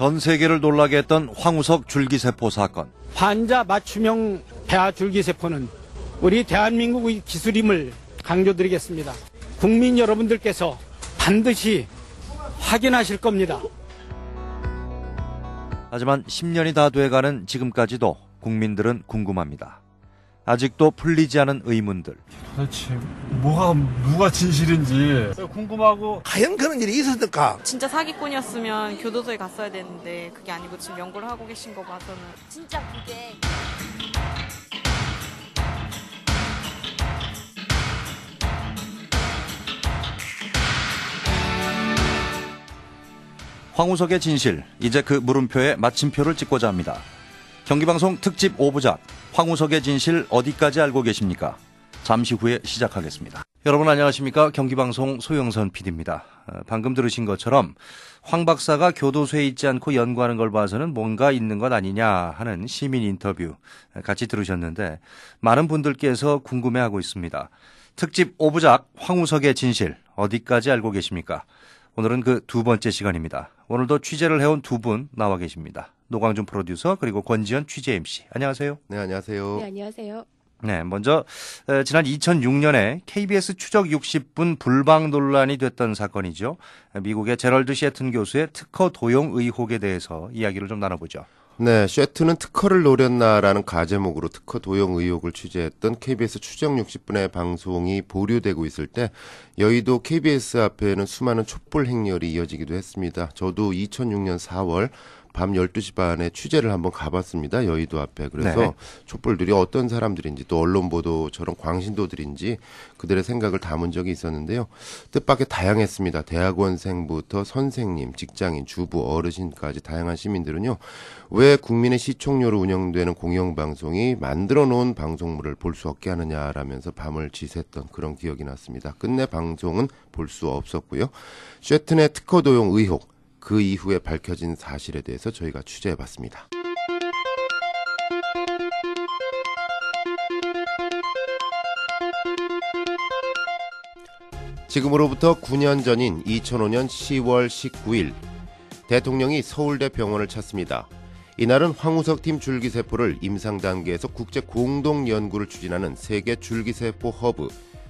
전 세계를 놀라게 했던 황우석 줄기세포 사건. 환자 맞춤형 대하 줄기세포는 우리 대한민국의 기술임을 강조드리겠습니다. 국민 여러분들께서 반드시 확인하실 겁니다. 하지만 10년이 다 돼가는 지금까지도 국민들은 궁금합니다. 아직도 풀리지 않은 의문들. 도대체 누가 진실인지 궁금하고. 과연 그런 일이 있었을까? 진짜 사기꾼이었으면 교도소에 갔어야 되는데 그게 아니고 지금 연구를 하고 계신 거 봐서는 진짜 그게 황우석의 진실, 이제 그 물음표에 마침표를 찍고자 합니다. 경기방송 특집 5부작 황우석의 진실 어디까지 알고 계십니까? 잠시 후에 시작하겠습니다. 여러분 안녕하십니까? 경기방송 소영선 PD입니다. 방금 들으신 것처럼 황 박사가 교도소에 있지 않고 연구하는 걸 봐서는 뭔가 있는 것 아니냐 하는 시민 인터뷰 같이 들으셨는데 많은 분들께서 궁금해하고 있습니다. 특집 5부작 황우석의 진실 어디까지 알고 계십니까? 오늘은 그 두 번째 시간입니다. 오늘도 취재를 해온 두 분 나와 계십니다. 노광준 프로듀서 그리고 권지현 취재 MC. 안녕하세요. 네, 안녕하세요. 네, 안녕하세요. 네, 먼저 지난 2006년에 KBS 추적 60분 불방 논란이 됐던 사건이죠. 미국의 제럴드 셰튼 교수의 특허 도용 의혹에 대해서 이야기를 좀 나눠보죠. 네, 셰튼은 특허를 노렸나라는 가제목으로 특허 도용 의혹을 취재했던 KBS 추적 60분의 방송이 보류되고 있을 때 여의도 KBS 앞에는 수많은 촛불 행렬이 이어지기도 했습니다. 저도 2006년 4월 밤 12시 반에 취재를 한번 가봤습니다. 여의도 앞에. 그래서 네. 촛불들이 어떤 사람들인지 또 언론 보도처럼 광신도들인지 그들의 생각을 담은 적이 있었는데요. 뜻밖의 다양했습니다. 대학원생부터 선생님, 직장인, 주부, 어르신까지 다양한 시민들은요. 왜 국민의 시청료로 운영되는 공영방송이 만들어 놓은 방송물을 볼 수 없게 하느냐라면서 밤을 지샜던 그런 기억이 났습니다. 끝내 방송은 볼 수 없었고요. 셰튼의 특허 도용 의혹, 그 이후에 밝혀진 사실에 대해서 저희가 취재해봤습니다. 지금으로부터 9년 전인 2005년 10월 19일 대통령이 서울대 병원을 찾습니다. 이날은 황우석 팀 줄기세포를 임상 단계에서 국제 공동 연구를 추진하는 세계 줄기세포 허브,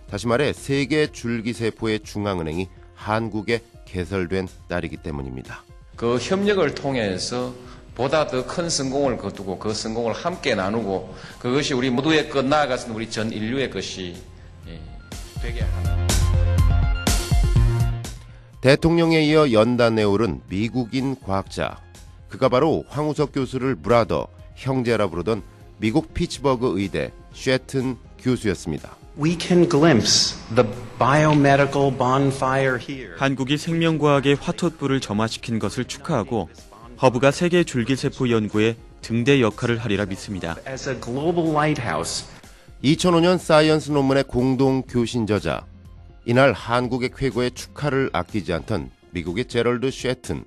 다시 말해 세계 줄기세포의 중앙은행이 한국에 개설된 날이기 때문입니다. 그 협력을 통해서 보다 더 큰 성공을 거두고 그 성공을 함께 나누고 그것이 우리 모두의 것, 나아가서는 우리 전 인류의 것이 되게 하는. 대통령에 이어 연단에 오른 미국인 과학자. 그가 바로 황우석 교수를 브라더, 형제라 부르던 미국 피츠버그 의대 셰튼 교수였습니다. We can glimpse the biomedical bonfire here. 한국이 생명과학의 화톳불을 점화시킨 것을 축하하고 허브가 세계 줄기세포 연구에 등대 역할을 하리라 믿습니다. As a global lighthouse. 2005년 사이언스 논문의 공동 교신 저자. 이날 한국의 쾌거에 축하를 아끼지 않던 미국의 제럴드 셰튼.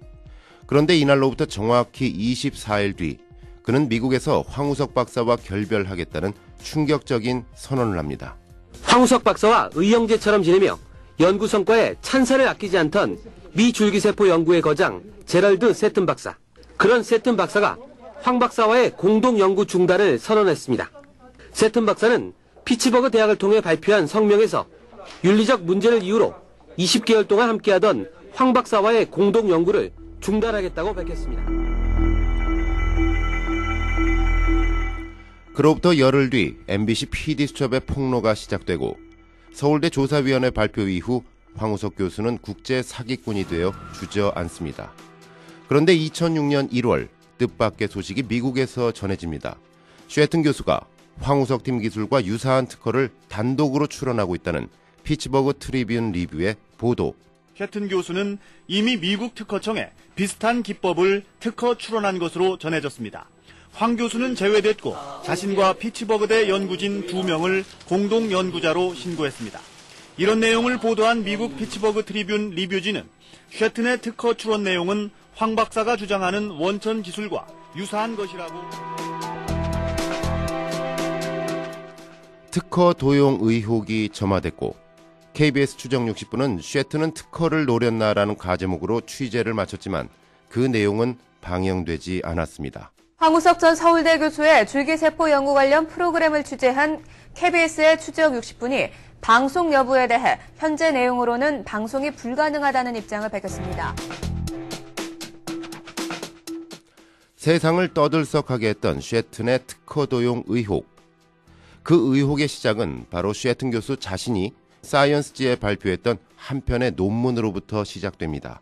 그런데 이날로부터 정확히 24일 뒤 그는 미국에서 황우석 박사와 결별하겠다는 충격적인 선언을 합니다. 황우석 박사와 의형제처럼 지내며 연구 성과에 찬사를 아끼지 않던 미 줄기세포 연구의 거장 제럴드 셰튼 박사. 그런 셰튼 박사가 황 박사와의 공동 연구 중단을 선언했습니다. 셰튼 박사는 피츠버그 대학을 통해 발표한 성명에서 윤리적 문제를 이유로 20개월 동안 함께하던 황 박사와의 공동 연구를 중단하겠다고 밝혔습니다. 그로부터 열흘 뒤 MBC PD수첩의 폭로가 시작되고 서울대 조사위원회 발표 이후 황우석 교수는 국제 사기꾼이 되어 주저앉습니다. 그런데 2006년 1월 뜻밖의 소식이 미국에서 전해집니다. 셰튼 교수가 황우석 팀 기술과 유사한 특허를 단독으로 출원하고 있다는 피츠버그 트리뷴 리뷰의 보도. 셰튼 교수는 이미 미국 특허청에 비슷한 기법을 특허 출원한 것으로 전해졌습니다. 황 교수는 제외됐고 자신과 피츠버그대 연구진 2명을 공동 연구자로 신고했습니다. 이런 내용을 보도한 미국 피츠버그 트리뷴 리뷰지는 셰튼의 특허 출원 내용은 황 박사가 주장하는 원천 기술과 유사한 것이라고. 특허 도용 의혹이 점화됐고 KBS 추적 60분은 셰튼은 특허를 노렸나라는 가제목으로 취재를 마쳤지만 그 내용은 방영되지 않았습니다. 황우석 전 서울대 교수의 줄기세포 연구 관련 프로그램을 취재한 KBS의 추적 60분이 방송 여부에 대해 현재 내용으로는 방송이 불가능하다는 입장을 밝혔습니다. 세상을 떠들썩하게 했던 쉐튼의 특허 도용 의혹. 그 의혹의 시작은 바로 쉐튼 교수 자신이 사이언스지에 발표했던 한 편의 논문으로부터 시작됩니다.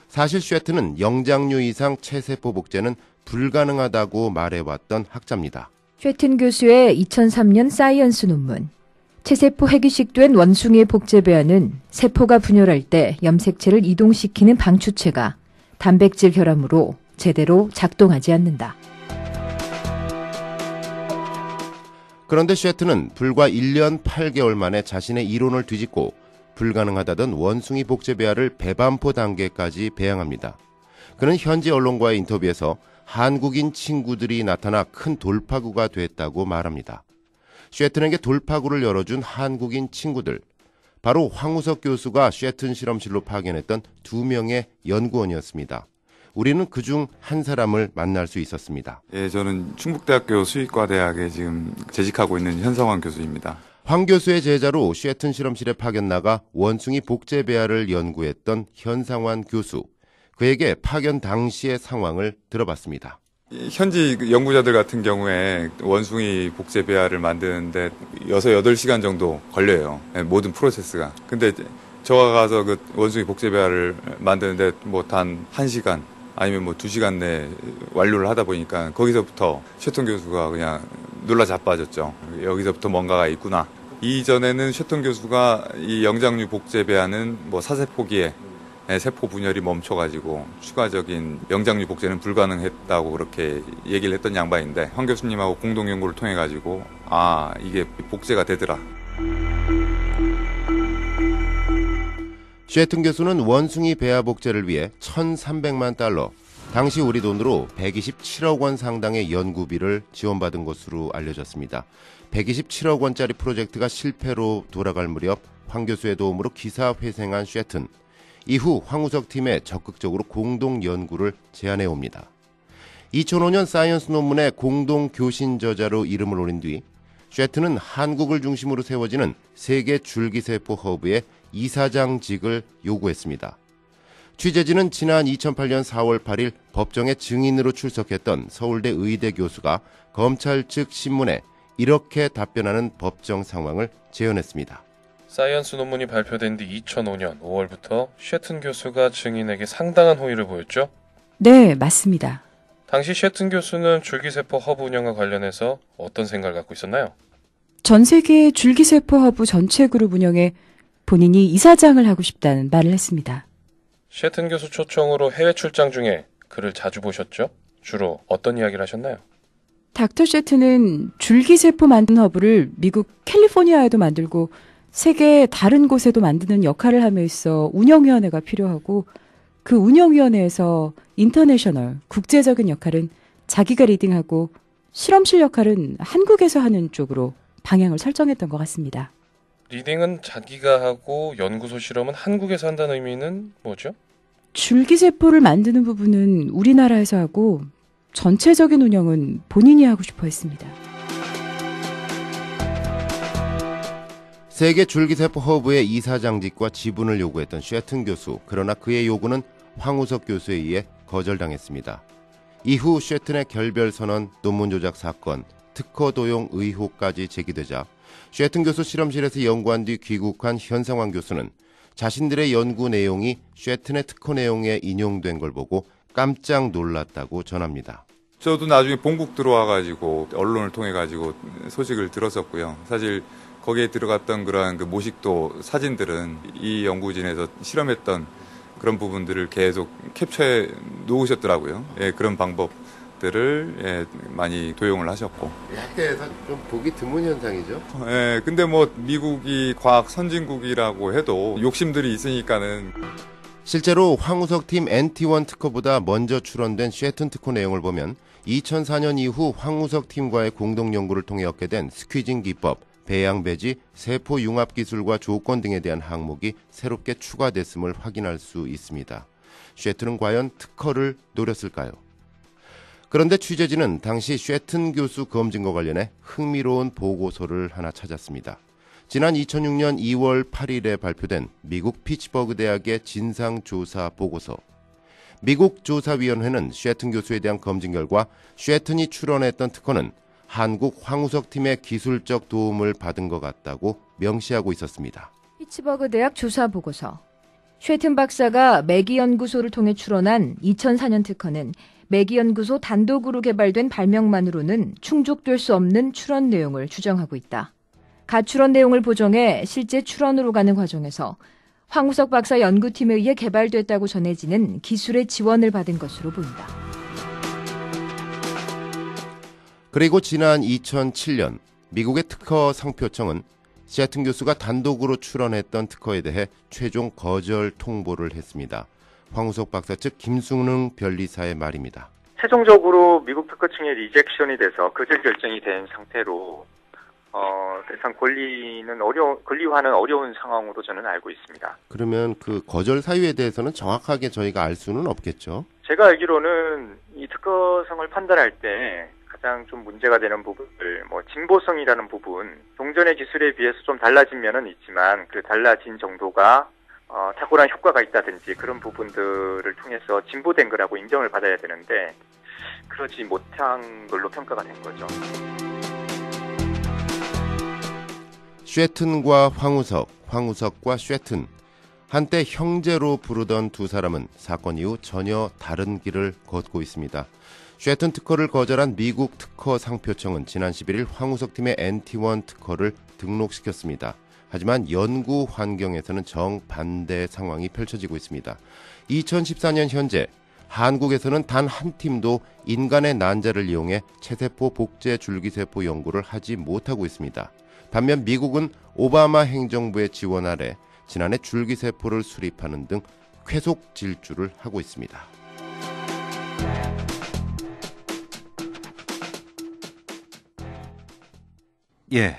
사실 쉐튼은 영장류 이상 체세포 복제는 불가능하다고 말해왔던 학자입니다. 쉐튼 교수의 2003년 사이언스 논문. 체세포 핵이식된 원숭이의 복제 배아는 세포가 분열할 때 염색체를 이동시키는 방추체가 단백질 결함으로 제대로 작동하지 않는다. 그런데 쉐튼은 불과 1년 8개월 만에 자신의 이론을 뒤집고 불가능하다던 원숭이 복제 배아를 배반포 단계까지 배양합니다. 그는 현지 언론과의 인터뷰에서 한국인 친구들이 나타나 큰 돌파구가 됐다고 말합니다. 쉐튼에게 돌파구를 열어준 한국인 친구들, 바로 황우석 교수가 쉐튼 실험실로 파견했던 2명의 연구원이었습니다. 우리는 그중 한 사람을 만날 수 있었습니다. 예, 저는 충북대학교 수의과대학에 지금 재직하고 있는 현성환 교수입니다. 황 교수의 제자로 쉐튼 실험실에 파견 나가 원숭이 복제 배아를 연구했던 현상환 교수. 그에게 파견 당시의 상황을 들어봤습니다. 현지 연구자들 같은 경우에 원숭이 복제 배아를 만드는데 6-8시간 정도 걸려요. 모든 프로세스가. 근데 저가 가서 그 원숭이 복제 배아를 만드는데 뭐 단 1시간 아니면 뭐 2시간 내에 완료를 하다 보니까 거기서부터 쉐튼 교수가 그냥 놀라 자빠졌죠. 여기서부터 뭔가가 있구나. 이전에는 쉐튼 교수가 이 영장류 복제 배아는 뭐 사세포기에 세포 분열이 멈춰가지고 추가적인 영장류 복제는 불가능했다고 그렇게 얘기를 했던 양반인데 황 교수님하고 공동 연구를 통해 가지고 이게 복제가 되더라. 쉐튼 교수는 원숭이 배아 복제를 위해 1,300만 달러, 당시 우리 돈으로 127억 원 상당의 연구비를 지원받은 것으로 알려졌습니다. 127억 원짜리 프로젝트가 실패로 돌아갈 무렵 황 교수의 도움으로 기사회생한 쉐튼. 이후 황우석 팀에 적극적으로 공동 연구를 제안해 옵니다. 2005년 사이언스 논문의 공동 교신 저자로 이름을 올린 뒤 쉐튼은 한국을 중심으로 세워지는 세계 줄기세포 허브의 이사장직을 요구했습니다. 취재진은 지난 2008년 4월 8일 법정에 증인으로 출석했던 서울대 의대 교수가 검찰 측 신문에 이렇게 답변하는 법정 상황을 재현했습니다. 사이언스 논문이 발표된 뒤 2005년 5월부터 쉐튼 교수가 증인에게 상당한 호의를 보였죠? 네, 맞습니다. 당시 쉐튼 교수는 줄기세포 허브 운영과 관련해서 어떤 생각을 갖고 있었나요? 전 세계 줄기세포 허브 전체 그룹 운영에 본인이 이사장을 하고 싶다는 말을 했습니다. 쉐튼 교수 초청으로 해외 출장 중에 그를 자주 보셨죠? 주로 어떤 이야기를 하셨나요? 닥터 쉐튼은 줄기세포 만든 허브를 미국 캘리포니아에도 만들고 세계 다른 곳에도 만드는 역할을 함에 있어 운영위원회가 필요하고 그 운영위원회에서 인터내셔널, 국제적인 역할은 자기가 리딩하고 실험실 역할은 한국에서 하는 쪽으로 방향을 설정했던 것 같습니다. 리딩은 자기가 하고 연구소 실험은 한국에서 한다는 의미는 뭐죠? 줄기세포를 만드는 부분은 우리나라에서 하고 전체적인 운영은 본인이 하고 싶어 했습니다. 세계 줄기세포 허브의 이사장직과 지분을 요구했던 쉐튼 교수. 그러나 그의 요구는 황우석 교수에 의해 거절당했습니다. 이후 쉐튼의 결별 선언, 논문 조작 사건, 특허 도용 의혹까지 제기되자 쉐튼 교수 실험실에서 연구한 뒤 귀국한 현상환 교수는 자신들의 연구 내용이 쉐튼의 특허 내용에 인용된 걸 보고 깜짝 놀랐다고 전합니다. 저도 나중에 본국 들어와가지고 언론을 통해가지고 소식을 들었었고요. 사실 거기에 들어갔던 그러한 그 모식도 사진들은 이 연구진에서 실험했던 그런 부분들을 계속 캡처해 놓으셨더라고요. 예, 그런 방법들을 많이 도용을 하셨고. 학계에서 좀 보기 드문 현상이죠. 예, 근데 뭐 미국이 과학 선진국이라고 해도 욕심들이 있으니까는. 실제로 황우석 팀 NT1 특허보다 먼저 출원된 쉐튼 특허 내용을 보면 2004년 이후 황우석 팀과의 공동 연구를 통해 얻게 된 스퀴징 기법, 배양 배지, 세포 융합 기술과 조건 등에 대한 항목이 새롭게 추가됐음을 확인할 수 있습니다. 쉐튼은 과연 특허를 노렸을까요? 그런데 취재진은 당시 쉐튼 교수 검진과 관련해 흥미로운 보고서를 하나 찾았습니다. 지난 2006년 2월 8일에 발표된 미국 피츠버그 대학의 진상조사 보고서. 미국 조사위원회는 쉐튼 교수에 대한 검진 결과 쉐튼이 출원했던 특허는 한국 황우석 팀의 기술적 도움을 받은 것 같다고 명시하고 있었습니다. 피츠버그 대학 조사 보고서. 쉐튼 박사가 매기 연구소를 통해 출원한 2004년 특허는 매기 연구소 단독으로 개발된 발명만으로는 충족될 수 없는 출원 내용을 주장하고 있다. 가출원 내용을 보정해 실제 출원으로 가는 과정에서 황우석 박사 연구팀에 의해 개발됐다고 전해지는 기술의 지원을 받은 것으로 보인다. 그리고 지난 2007년 미국의 특허 상표청은 쉐튼 교수가 단독으로 출원했던 특허에 대해 최종 거절 통보를 했습니다. 황우석 박사 측 김승능 변리사의 말입니다. 최종적으로 미국 특허청에 리젝션이 돼서 거절 결정이 된 상태로 더 이상 권리화는 어려운 상황으로 저는 알고 있습니다. 그러면 그 거절 사유에 대해서는 정확하게 저희가 알 수는 없겠죠? 제가 알기로는 이 특허성을 판단할 때 가장 좀 문제가 되는 부분을 진보성이라는 부분, 종전의 기술에 비해서 좀 달라진 면은 있지만 그 달라진 정도가 탁월한 효과가 있다든지 그런 부분들을 통해서 진보된 거라고 인정을 받아야 되는데 그러지 못한 걸로 평가가 된 거죠. 쉐튼과 황우석, 황우석과 쉐튼. 한때 형제로 부르던 두 사람은 사건 이후 전혀 다른 길을 걷고 있습니다. 쉐튼 특허를 거절한 미국 특허 상표청은 지난 11일 황우석 팀의 NT1 특허를 등록시켰습니다. 하지만 연구 환경에서는 정반대 상황이 펼쳐지고 있습니다. 2014년 현재 한국에서는 단 한 팀도 인간의 난자를 이용해 체세포 복제 줄기세포 연구를 하지 못하고 있습니다. 반면 미국은 오바마 행정부의 지원 아래 지난해 줄기세포를 수립하는 등 쾌속 질주를 하고 있습니다. 예,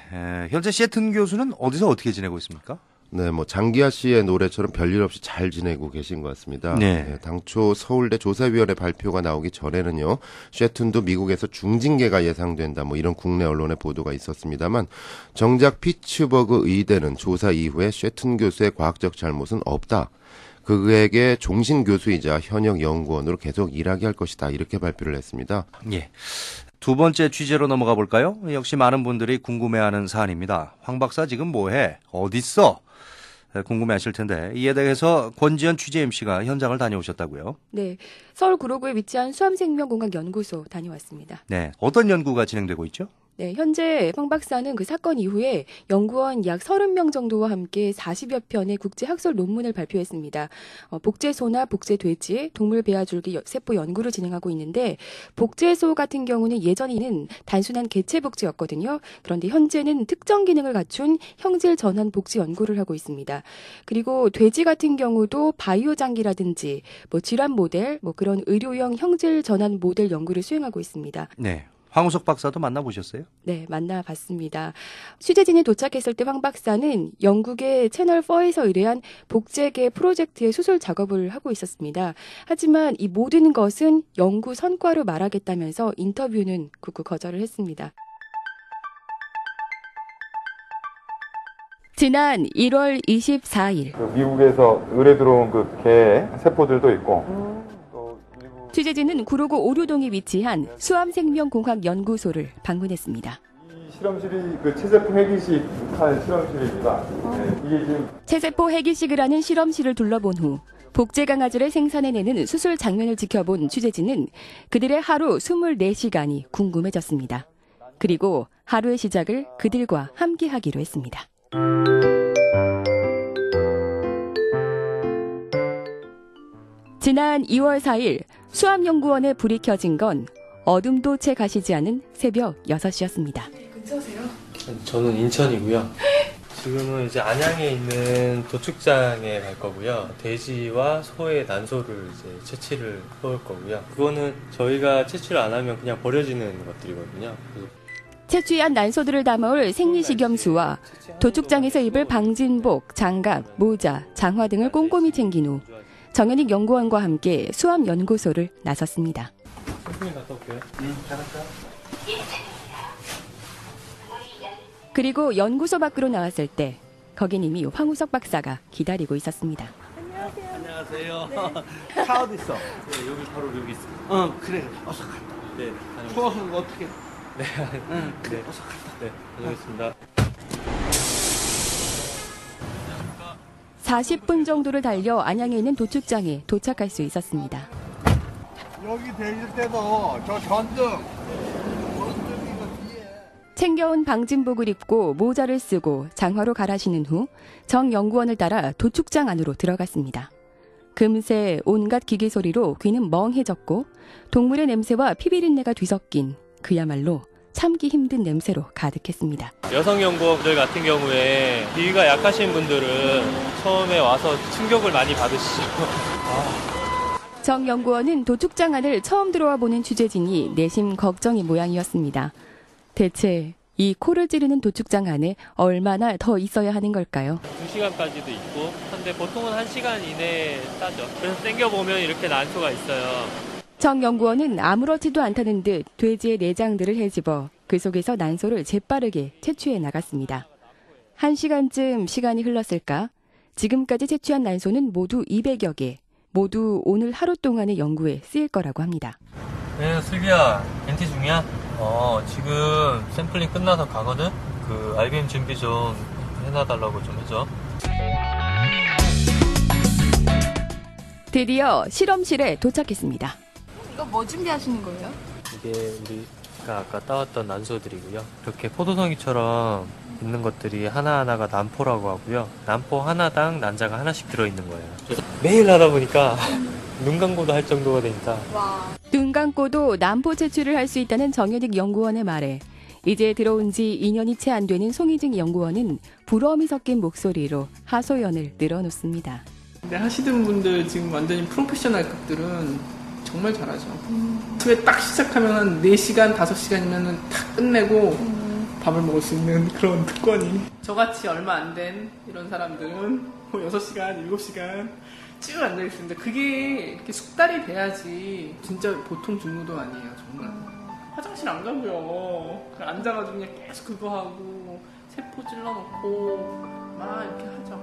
현재 쉐튼 교수는 어디서 어떻게 지내고 있습니까? 네, 장기하 씨의 노래처럼 별일 없이 잘 지내고 계신 것 같습니다. 네. 당초 서울대 조사위원회 발표가 나오기 전에는요, 쉐튼도 미국에서 중징계가 예상된다, 이런 국내 언론의 보도가 있었습니다만, 정작 피츠버그 의대는 조사 이후에 쉐튼 교수의 과학적 잘못은 없다. 그에게 종신 교수이자 현역 연구원으로 계속 일하게 할 것이다. 이렇게 발표를 했습니다. 예. 두 번째 취재로 넘어가 볼까요? 역시 많은 분들이 궁금해하는 사안입니다. 황 박사 지금 뭐해? 어딨어? 궁금해하실 텐데 이에 대해서 권지연 취재 MC가 현장을 다녀오셨다고요? 네, 서울 구로구에 위치한 수암생명공학연구소 다녀왔습니다. 네, 어떤 연구가 진행되고 있죠? 네, 현재 황 박사는 그 사건 이후에 연구원 약 30명 정도와 함께 40여 편의 국제 학술 논문을 발표했습니다. 복제소나 복제돼지, 동물 배아줄기 세포 연구를 진행하고 있는데 복제소 같은 경우는 예전에는 단순한 개체 복제였거든요. 그런데 현재는 특정 기능을 갖춘 형질 전환 복제 연구를 하고 있습니다. 그리고 돼지 같은 경우도 바이오 장기라든지 질환 모델, 그런 의료용 형질 전환 모델 연구를 수행하고 있습니다. 네. 황우석 박사도 만나보셨어요? 네, 만나봤습니다. 취재진이 도착했을 때 황 박사는 영국의 채널 4에서 의뢰한 복제계 프로젝트의 수술 작업을 하고 있었습니다. 하지만 이 모든 것은 연구 성과로 말하겠다면서 인터뷰는 굳고 거절을 했습니다. 지난 1월 24일 미국에서 의뢰 들어온 개 세포들도 있고 취재진은 구로구 오류동에 위치한 수암생명공학연구소를 방문했습니다. 이 실험실이 체세포 해기식 한 실험실입니다. 이게 지금 체세포 해기식을 하는 실험실을 둘러본 후 복제 강아지를 생산해내는 수술 장면을 지켜본 취재진은 그들의 하루 24시간이 궁금해졌습니다. 그리고 하루의 시작을 그들과 함께 하기로 했습니다. 지난 2월 4일 수암연구원에 불이 켜진 건 어둠도 채 가시지 않은 새벽 6시였습니다. 근처세요? 저는 인천이고요. 지금은 이제 안양에 있는 도축장에 갈 거고요. 돼지와 소의 난소를 이제 채취를 해볼 거고요. 그거는 저희가 채취를 안 하면 그냥 버려지는 것들이거든요. 채취한 난소들을 담아올 생리식염수와 도축장에서 입을 방진복, 장갑, 모자, 장화 등을 꼼꼼히 챙긴 후 정현익 연구원과 함께 수암연구소를 나섰습니다. 선생님 갔다 올게요. 잘할까? 그리고 연구소 밖으로 나왔을 때 거긴 이미 황우석 박사가 기다리고 있었습니다. 안녕하세요. 차 어디 있어? 네, 여기 바로 여기 있습니다. 그래. 어서 갔다. 네, 추워서 어떻게? 네, 그래. 어서 갔다. 네, 다녀오겠습니다. 40분 정도를 달려 안양에 있는 도축장에 도착할 수 있었습니다. 여기 되실 때도 저 전등. 챙겨온 방진복을 입고 모자를 쓰고 장화로 갈아신은 후 정 연구원을 따라 도축장 안으로 들어갔습니다. 금세 온갖 기계 소리로 귀는 멍해졌고 동물의 냄새와 피비린내가 뒤섞인 그야말로 참기 힘든 냄새로 가득했습니다. 여성 연구원들 같은 경우에 귀가 약하신 분들은 처음에 와서 충격을 많이 받으시죠. 정 연구원은 도축장 안을 처음 들어와 보는 취재진이 내심 걱정의 모양이었습니다. 대체 이 코를 찌르는 도축장 안에 얼마나 더 있어야 하는 걸까요? 2시간까지도 있고, 근데 보통은 1시간 이내에 따죠. 그래서 당겨보면 이렇게 난소가 있어요. 정 연구원은 아무렇지도 않다는 듯 돼지의 내장들을 헤집어 그 속에서 난소를 재빠르게 채취해 나갔습니다. 1시간쯤 시간이 흘렀을까? 지금까지 채취한 난소는 모두 200여 개, 모두 오늘 하루 동안의 연구에 쓰일 거라고 합니다. 네, 슬비야, NT 중이야? 지금 샘플링 끝나서 가거든? 그 IBM 준비 좀 해놔달라고 좀 해줘. 드디어 실험실에 도착했습니다. 이거 뭐 준비하시는 거예요? 이게 우리가 아까 따왔던 난소들이고요. 이렇게 포도송이처럼 있는 것들이 하나하나가 난포라고 하고요. 난포 하나당 난자가 하나씩 들어있는 거예요. 매일 하다 보니까 눈 감고도 할 정도가 되니까. 눈 감고도 난포 채취를 할 수 있다는 정현익 연구원의 말에 이제 들어온 지 2년이 채 안 되는 송희증 연구원은 부러움이 섞인 목소리로 하소연을 늘어놓습니다. 네, 하시던 분들 지금 완전히 프로페셔널급들은 정말 잘하죠. 처음에 딱 시작하면 한 4시간, 5시간이면 다 끝내고 밥을 먹을 수 있는 그런 특권이. 저같이 얼마 안 된 이런 사람들은 뭐 6시간, 7시간 쭉 앉아있습니다. 그게 이렇게 숙달이 돼야지 진짜 보통 직무도 아니에요, 정말. 화장실 안 가고요. 그냥 앉아가지고 그냥 계속 그거 하고 세포 찔러놓고 막 이렇게 하죠.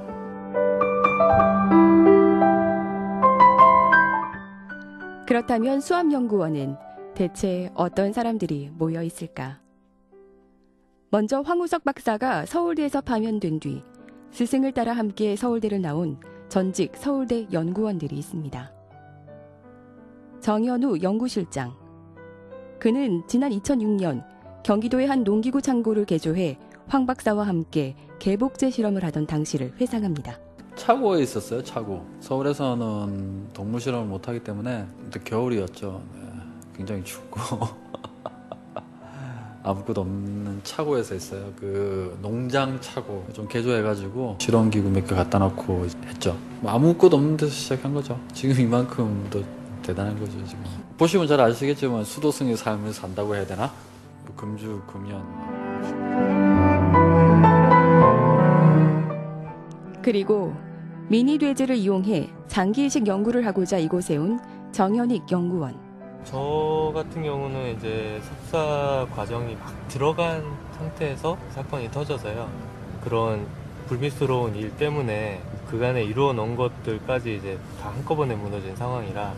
그렇다면 수암연구원은 대체 어떤 사람들이 모여 있을까? 먼저 황우석 박사가 서울대에서 파면된 뒤 스승을 따라 함께 서울대를 나온 전직 서울대 연구원들이 있습니다. 정현우 연구실장. 그는 지난 2006년 경기도의 한 농기구 창고를 개조해 황 박사와 함께 개복제 실험을 하던 당시를 회상합니다. 차고에 있었어요, 차고. 서울에서는 동물 실험을 못하기 때문에 그때 겨울이었죠. 네, 굉장히 춥고 아무것도 없는 차고에서 있어요. 그 농장 차고 좀 개조해가지고 실험기구 몇 개 갖다 놓고 했죠. 뭐 아무것도 없는 데서 시작한 거죠. 지금 이만큼 더 대단한 거죠. 지금 보시면 잘 아시겠지만 수도승의 삶을 산다고 해야 되나? 금주 금연. 그리고 미니 돼지를 이용해 장기이식 연구를 하고자 이곳에 온 정현익 연구원. 저 같은 경우는 이제 석사 과정이 막 들어간 상태에서 사건이 터져서요. 그런 불미스러운 일 때문에 그간에 이루어 놓은 것들까지 이제 다 한꺼번에 무너진 상황이라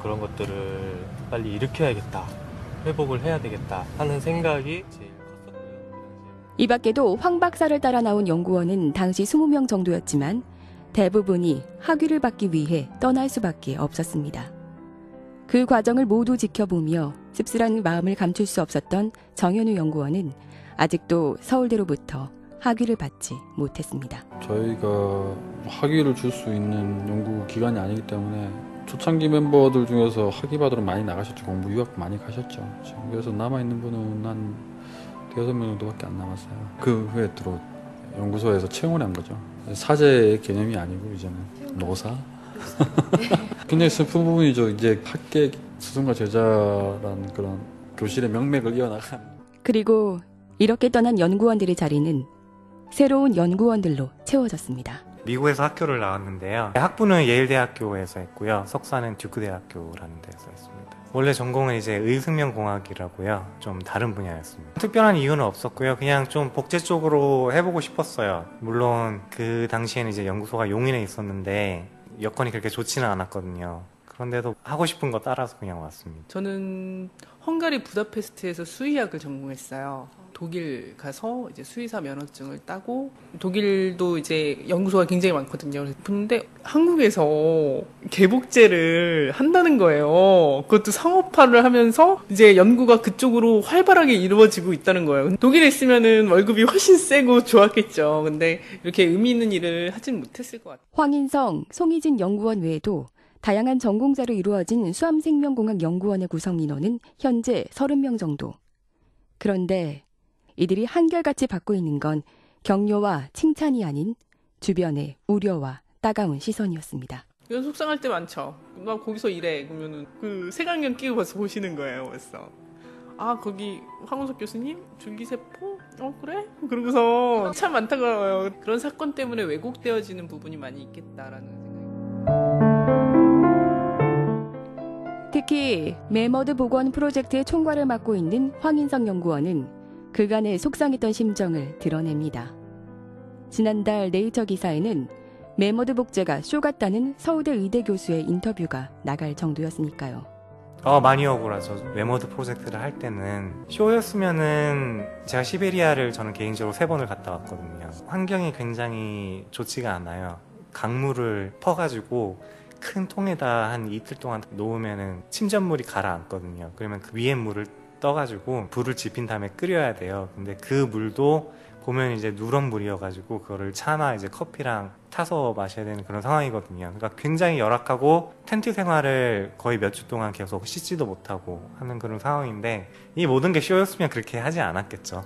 그런 것들을 빨리 일으켜야겠다, 회복을 해야 되겠다 하는 생각이 제일 컸었고요. 이 밖에도 황 박사를 따라 나온 연구원은 당시 20명 정도였지만 대부분이 학위를 받기 위해 떠날 수밖에 없었습니다. 그 과정을 모두 지켜보며 씁쓸한 마음을 감출 수 없었던 정현우 연구원은 아직도 서울대로부터 학위를 받지 못했습니다. 저희가 학위를 줄 수 있는 연구 기관이 아니기 때문에 초창기 멤버들 중에서 학위 받으러 많이 나가셨죠. 공부 유학 많이 가셨죠. 지금 그래서 남아있는 분은 한 6명 정도밖에 안 남았어요. 그 후에 들어 연구소에서 채용을 한 거죠. 사제의 개념이 아니고 이제는 노사. 굉장히 슬픈 부분이죠. 이제 학계 스승과 제자라는 그런 교실의 명맥을 이어나간. 그리고 이렇게 떠난 연구원들의 자리는 새로운 연구원들로 채워졌습니다. 미국에서 학교를 나왔는데요. 학부는 예일대학교에서 했고요. 석사는 듀크대학교라는 데서 했습니다. 원래 전공은 이제 의생명공학이라고요. 좀 다른 분야였습니다. 특별한 이유는 없었고요. 그냥 좀 복제 쪽으로 해보고 싶었어요. 물론 그 당시에는 이제 연구소가 용인에 있었는데 여건이 그렇게 좋지는 않았거든요. 그런데도 하고 싶은 거 따라서 그냥 왔습니다. 저는 헝가리 부다페스트에서 수의학을 전공했어요. 독일 가서 이제 수의사 면허증을 따고, 독일도 이제 연구소가 굉장히 많거든요. 근데 한국에서 개복제를 한다는 거예요. 그것도 상업화를 하면서 이제 연구가 그쪽으로 활발하게 이루어지고 있다는 거예요. 독일에 있으면은 월급이 훨씬 세고 좋았겠죠. 근데 이렇게 의미 있는 일을 하진 못했을 것 같아요. 황인성, 송희진 연구원 외에도 다양한 전공자로 이루어진 수암생명공학 연구원의 구성 인원은 현재 30명 정도. 그런데 이들이 한결같이 받고 있는 건 격려와 칭찬이 아닌 주변의 우려와 따가운 시선이었습니다. 이건 속상할 때 많죠. 나 거기서 일해. 그러면은 그 색안경 끼고 벌써 보시는 거예요. 벌써. 아, 거기 황우석 교수님? 줄기세포? 그래? 그러고서 참 안타까워요. 그런 사건 때문에 왜곡되어지는 부분이 많이 있겠다라는 생각이. 특히 메머드 복원 프로젝트의 총괄을 맡고 있는 황인성 연구원은 그간의 속상했던 심정을 드러냅니다. 지난달 네이처 기사에는 메머드 복제가 쇼 같다는 서울대 의대 교수의 인터뷰가 나갈 정도였으니까요. 많이 억울하죠. 메머드 프로젝트를 할 때는 쇼였으면은 제가 시베리아를 저는 개인적으로 3번을 갔다 왔거든요. 환경이 굉장히 좋지가 않아요. 강물을 퍼가지고 큰 통에다 한 이틀 동안 놓으면은 침전물이 가라앉거든요. 그러면 그 위에 물을 떠가지고 불을 지핀 다음에 끓여야 돼요. 근데 그 물도 보면 이제 누런 물이어가지고 그거를 차나 이제 커피랑 타서 마셔야 되는 그런 상황이거든요. 그러니까 굉장히 열악하고 텐트 생활을 거의 몇 주 동안 계속 씻지도 못하고 하는 그런 상황인데, 이 모든 게 쇼였으면 그렇게 하지 않았겠죠.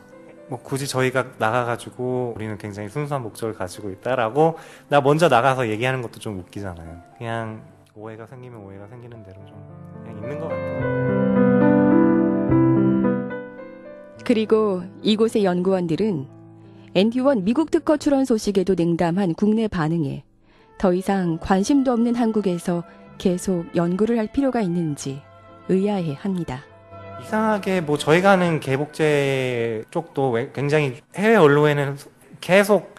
뭐 굳이 저희가 나가가지고 우리는 굉장히 순수한 목적을 가지고 있다라고 나 먼저 나가서 얘기하는 것도 좀 웃기잖아요. 그냥 오해가 생기면 오해가 생기는 대로 좀 그냥 있는 것 같아요. 그리고 이곳의 연구원들은 NT1 미국 특허 출원 소식에도 냉담한 국내 반응에 더 이상 관심도 없는 한국에서 계속 연구를 할 필요가 있는지 의아해합니다. 이상하게 뭐 저희가 하는 개복제 쪽도 굉장히 해외 언론에는 계속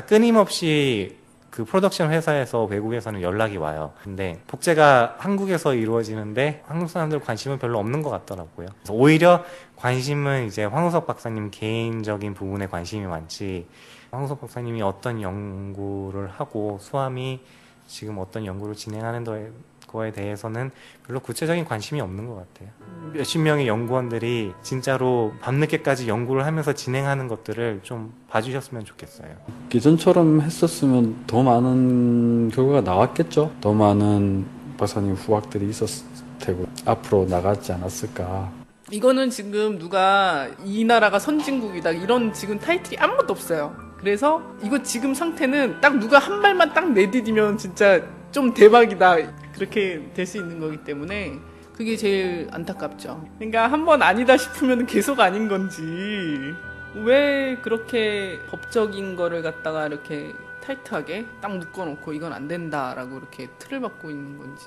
끊임없이 그 프로덕션 회사에서 외국에서는 연락이 와요. 근데 복제가 한국에서 이루어지는데 한국 사람들 관심은 별로 없는 것 같더라고요. 그래서 오히려 관심은 이제 황우석 박사님 개인적인 부분에 관심이 많지, 황우석 박사님이 어떤 연구를 하고 수암이 지금 어떤 연구를 진행하는 거에 대해서는 별로 구체적인 관심이 없는 것 같아요. 몇십 명의 연구원들이 진짜로 밤늦게까지 연구를 하면서 진행하는 것들을 좀 봐주셨으면 좋겠어요. 예전처럼 했었으면 더 많은 결과가 나왔겠죠. 더 많은 박사님 후학들이 있었을 테고 앞으로 나갔지 않았을까. 이거는 지금 누가 이 나라가 선진국이다 이런 지금 타이틀이 아무것도 없어요. 그래서 이거 지금 상태는 딱 누가 한 발만 딱 내디디면 진짜 좀 대박이다, 그렇게 될 수 있는 거기 때문에 그게 제일 안타깝죠. 그러니까 한번 아니다 싶으면 계속 아닌 건지, 왜 그렇게 법적인 거를 갖다가 이렇게 타이트하게 딱 묶어놓고 이건 안 된다라고 이렇게 틀을 받고 있는 건지,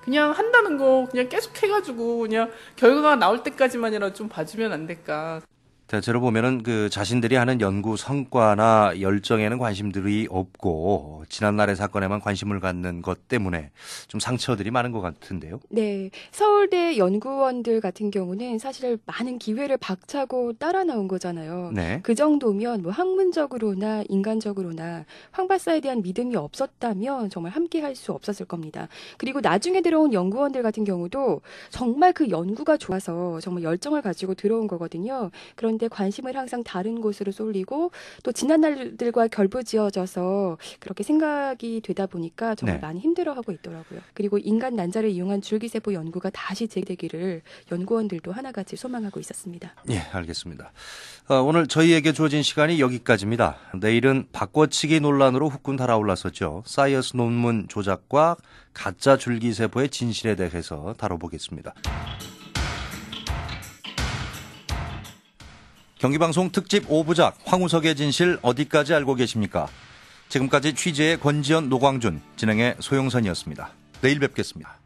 그냥 한다는 거 그냥 계속 해가지고 그냥 결과가 나올 때까지만이라도 좀 봐주면 안 될까. 대체로 보면은 그 자신들이 하는 연구 성과나 열정에는 관심들이 없고 지난날의 사건에만 관심을 갖는 것 때문에 좀 상처들이 많은 것 같은데요. 네, 서울대 연구원들 같은 경우는 사실 많은 기회를 박차고 따라 나온 거잖아요. 네. 그 정도면 뭐 학문적으로나 인간적으로나 황 박사에 대한 믿음이 없었다면 정말 함께 할 수 없었을 겁니다. 그리고 나중에 들어온 연구원들 같은 경우도 정말 그 연구가 좋아서 정말 열정을 가지고 들어온 거거든요. 그런데 관심을 항상 다른 곳으로 쏠리고 또 지난날들과 결부지어져서 그렇게 생각이 되다 보니까 정말 많이 힘들어하고 있더라고요. 그리고 인간 난자를 이용한 줄기세포 연구가 다시 재개되기를 연구원들도 하나같이 소망하고 있었습니다. 예, 알겠습니다. 오늘 저희에게 주어진 시간이 여기까지입니다. 내일은 바꿔치기 논란으로 후끈 달아올랐었죠. 사이언스 논문 조작과 가짜 줄기세포의 진실에 대해서 다뤄보겠습니다. 경기방송 특집 5부작 황우석의 진실 어디까지 알고 계십니까? 지금까지 취재의 권지연, 노광준, 진행의 소용선이었습니다. 내일 뵙겠습니다.